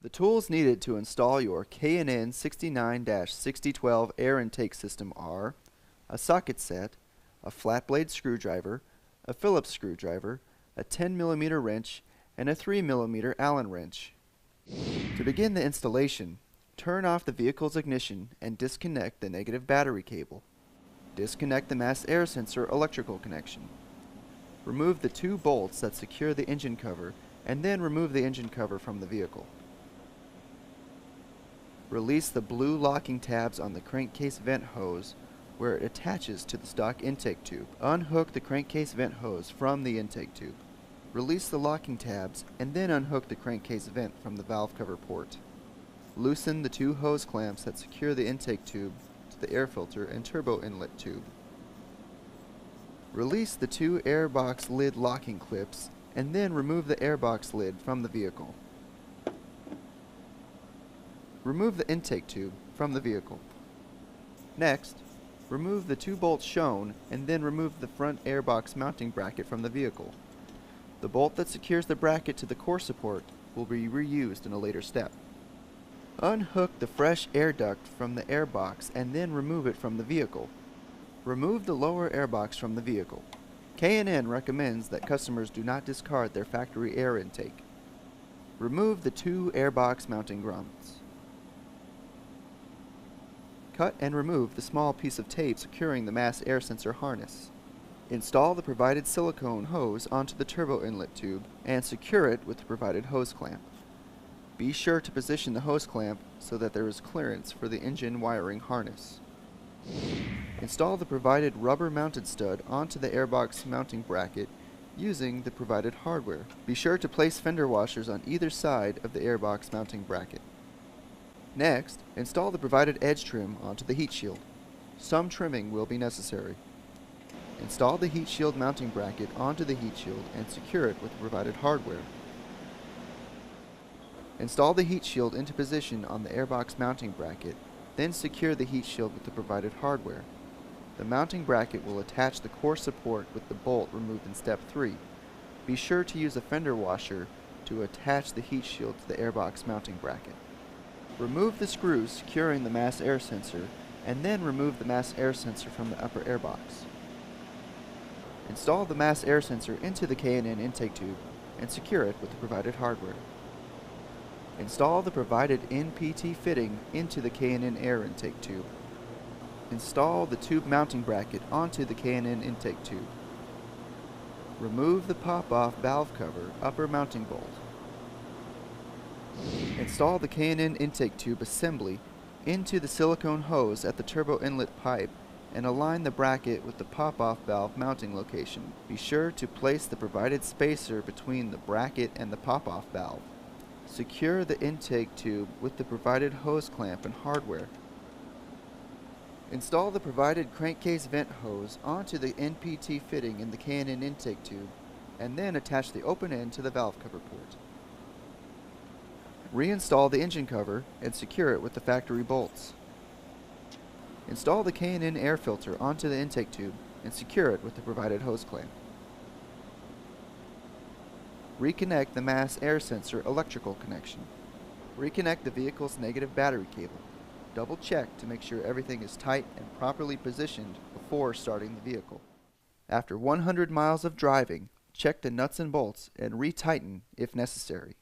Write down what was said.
The tools needed to install your K&N 69-6012 air intake system are a socket set, a flat blade screwdriver, a Phillips screwdriver, a 10mm wrench, and a 3mm Allen wrench. To begin the installation, turn off the vehicle's ignition and disconnect the negative battery cable. Disconnect the mass air sensor electrical connection. Remove the two bolts that secure the engine cover and then remove the engine cover from the vehicle. Release the blue locking tabs on the crankcase vent hose where it attaches to the stock intake tube. Unhook the crankcase vent hose from the intake tube. Release the locking tabs and then unhook the crankcase vent from the valve cover port. Loosen the two hose clamps that secure the intake tube to the air filter and turbo inlet tube. Release the two airbox lid locking clips and then remove the airbox lid from the vehicle. Remove the intake tube from the vehicle. Next, remove the two bolts shown and then remove the front airbox mounting bracket from the vehicle. The bolt that secures the bracket to the core support will be reused in a later step. Unhook the fresh air duct from the airbox and then remove it from the vehicle. Remove the lower airbox from the vehicle. K&N recommends that customers do not discard their factory air intake. Remove the two airbox mounting grommets. Cut and remove the small piece of tape securing the mass air sensor harness. Install the provided silicone hose onto the turbo inlet tube and secure it with the provided hose clamp. Be sure to position the hose clamp so that there is clearance for the engine wiring harness. Install the provided rubber mounted stud onto the airbox mounting bracket using the provided hardware. Be sure to place fender washers on either side of the airbox mounting bracket. Next, install the provided edge trim onto the heat shield. Some trimming will be necessary. Install the heat shield mounting bracket onto the heat shield and secure it with the provided hardware. Install the heat shield into position on the airbox mounting bracket, then secure the heat shield with the provided hardware. The mounting bracket will attach the core support with the bolt removed in step 3. Be sure to use a fender washer to attach the heat shield to the airbox mounting bracket. Remove the screws securing the mass air sensor and then remove the mass air sensor from the upper airbox. Install the mass air sensor into the K&N intake tube and secure it with the provided hardware. Install the provided NPT fitting into the K&N air intake tube. Install the tube mounting bracket onto the K&N intake tube. Remove the pop-off valve cover upper mounting bolt. Install the K&N intake tube assembly into the silicone hose at the turbo inlet pipe and align the bracket with the pop-off valve mounting location. Be sure to place the provided spacer between the bracket and the pop-off valve. Secure the intake tube with the provided hose clamp and hardware. Install the provided crankcase vent hose onto the NPT fitting in the K&N intake tube and then attach the open end to the valve cover port. Reinstall the engine cover and secure it with the factory bolts. Install the K&N air filter onto the intake tube and secure it with the provided hose clamp. Reconnect the mass air sensor electrical connection. Reconnect the vehicle's negative battery cable. Double check to make sure everything is tight and properly positioned before starting the vehicle. After 100 miles of driving, check the nuts and bolts and retighten if necessary.